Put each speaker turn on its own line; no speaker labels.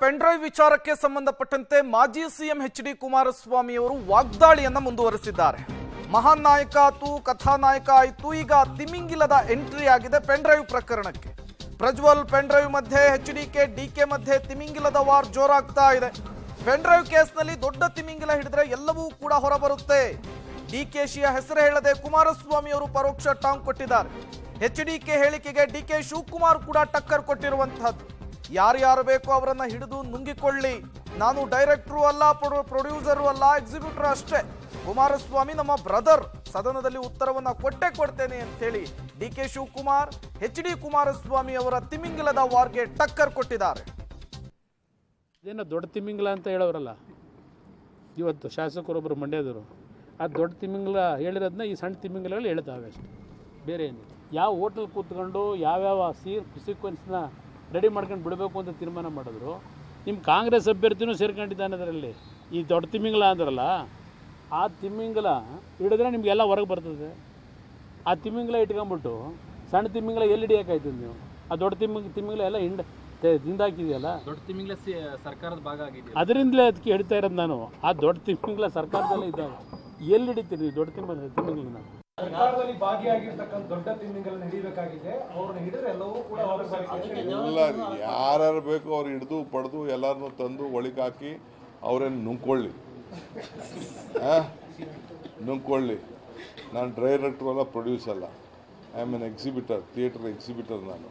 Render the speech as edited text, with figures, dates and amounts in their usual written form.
Pen drive ವಿಚಾರಕ್ಕೆ ಸಂಬಂಧಪಟ್ಟಂತೆ ಮಾಜಿ ಸಿಎಂ ಎಚ್.ಡಿ. ಕುಮಾರಸ್ವಾಮಿ ಅವರು ವಾಗ್ದಾಳಿಯನ್ನ ಮುಂದುವರೆಸಿದ್ದಾರೆ. ಮಹಾನ್ ನಾಯಕ ಆಯ್ತು, ಕಥಾನಾಯಕ ಆಯ್ತು, ಈಗ ತಿಮಿಂಗಿಲದ ಎಂಟ್ರಿ ಆಗಿದೆ ಪೆನ್ಡ್ರೈವ್ ಪ್ರಕರಣಕ್ಕೆ. ಪ್ರಜ್ವಲ್ ಪೆನ್ಡ್ರೈವ್ ಮಧ್ಯೆ ಎಚ್.ಡಿ.ಕೆ ಡಿ.ಕೆ ಮಧ್ಯೆ ತಿಮಿಂಗಿಲದ ವಾರ್ ಜೋರಾಗ್ತಾ ಇದೆ. ಪೆನ್ಡ್ರೈವ್ ಕೇಸ್ನಲ್ಲಿ ದೊಡ್ಡ ತಿಮಿಂಗಿಲ ಹಿಡಿದ್ರೆ ಎಲ್ಲವೂ ಕೂಡ ಹೊರಬರುತ್ತೆ. ಡಿಕೆಶಿಯ ಹೆಸರು ಹೇಳದೆ ಕುಮಾರಸ್ವಾಮಿ ಅವರು ಪರೋಕ್ಷ ಟಾಂಗ್ ಕೊಟ್ಟಿದ್ದಾರೆ. ಎಚ್.ಡಿ.ಕೆ ಹೇಳಿಕೆಗೆ ಡಿ.ಕೆ ಶಿವಕುಮಾರ್ ಕೂಡ ಟಕ್ಕರ್ ಕೊಟ್ಟಿರುವಂತಹದ್ದು. ಯಾರ್ಯಾರು ಬೇಕೋ ಅವರನ್ನ ಹಿಡಿದು ನುಂಗಿಕೊಳ್ಳಿ, ನಾನು ಡೈರೆಕ್ಟರು ಅಲ್ಲ, ಪ್ರೊಡ್ಯೂಸರು ಅಲ್ಲ, ಎಕ್ಸಿಕ್ಯೂಟರ್ ಅಷ್ಟೇ, ಕುಮಾರಸ್ವಾಮಿ ನಮ್ಮ ಬ್ರದರ್, ಸದನದಲ್ಲಿ ಉತ್ತರವನ್ನ ಕೊಡ್ತೇನೆ ಅಂತೇಳಿ ಡಿ.ಕೆ ಶಿವಕುಮಾರ್ ಎಚ್.ಡಿ. ಕುಮಾರಸ್ವಾಮಿ ಅವರ ತಿಮಿಂಗಿಲದ ವಾರ್ಗೆ ಟಕ್ಕರ್ ಕೊಟ್ಟಿದ್ದಾರೆ.
ಇದೇನು ದೊಡ್ಡ ತಿಮಿಂಗಿಲ ಅಂತ ಹೇಳೋರಲ್ಲ, ಇವತ್ತು ಶಾಸಕರೊಬ್ಬರು ಮಂಡ್ಯದವರು ಆ ದೊಡ್ಡ ತಿಮಿಂಗಿಲ ಹೇಳಿರೋದನ್ನ ಈ ಸಣ್ಣ ತಿಮಿಂಗಿಲಗಳು ಹೇಳ್ತಾವೆ ಅಷ್ಟೇ, ಬೇರೆ ಏನಿಲ್ಲ. ಯಾವ ಹೋಟೆಲ್ ಕೂತ್ಕೊಂಡು ಯಾವ್ಯಾವ ಸೀಕ್ವೆನ್ಸ್ನ ರೆಡಿ ಮಾಡ್ಕೊಂಡು ಬಿಡಬೇಕು ಅಂತ ತೀರ್ಮಾನ ಮಾಡಿದ್ರು. ನಿಮ್ಮ ಕಾಂಗ್ರೆಸ್ ಅಭ್ಯರ್ಥಿನೂ ಸೇರ್ಕೊಂಡಿದ್ದಾನೆ ಅದರಲ್ಲಿ. ಈ ದೊಡ್ಡ ತಿಮಿಂಗಿಲ ಅಂದ್ರಲ್ಲ, ಆ ತಿಮಿಂಗಿಲ ಹಿಡಿದ್ರೆ ನಿಮಗೆಲ್ಲ ಹೊರಗೆ ಬರ್ತದೆ. ಆ ತಿಮಿಂಗಿಲ ಇಟ್ಕೊಂಡ್ಬಿಟ್ಟು ಸಣ್ಣ ತಿಮಿಂಗಿಲ ಎಲ್ಲಿ ಹಿಡಿಯೋಕ್ಕಾಯ್ತದೆ ನೀವು? ಆ ದೊಡ್ಡ ತಿಮಿಂಗಿಲ ಎಲ್ಲ ತಿಂದಾಕಿದೆಯಲ್ಲ, ದೊಡ್ಡ ತಿಮಿಂಗಿಲ ಸರ್ಕಾರದ ಭಾಗ ಆಗಿದೆ. ಅದರಿಂದಲೇ ಅದಕ್ಕೆ ಹೇಳ್ತಾ ಇರೋದು ನಾನು. ಆ ದೊಡ್ಡ ತಿಮಿಂಗಿಲ ಸರ್ಕಾರದಲ್ಲೇ ಇದ್ದಾವೆ, ಎಲ್ಲಿ ಹಿಡಿತೀರಿ ನೀವು ದೊಡ್ಡ ತಿಮಿಂಗಿಲನ?
ಸರ್ಕಾರದಲ್ಲಿ ಭಾಗಿಯಾಗಿರ್ತಕ್ಕಂಥ ದೊಡ್ಡ ತಿಮಿಂಗಿಲನ್ನ ಹಿಡಿಬೇಕಾಗಿದೆ. ಅವ್ರನ್ನ ಹಿಡಿದ್ರೆ ಎಲ್ಲವೂ ಕೂಡ
ಎಲ್ಲ ಯಾರು ಬೇಕು ಅವ್ರು ಹಿಡಿದು ಪಡೆದು ಎಲ್ಲರನ್ನೂ ತಂದು ಒಳಗಾಕಿ ಅವ್ರೇನು ನುಂಗ್ಕೊಳ್ಳಿ. ನಾನು ಡೈರೆಕ್ಟ್ರು ಅಲ್ಲ, ಪ್ರೊಡ್ಯೂಸ್ ಅಲ್ಲ, I am an exhibitor, theatre exhibitor ನಾನು.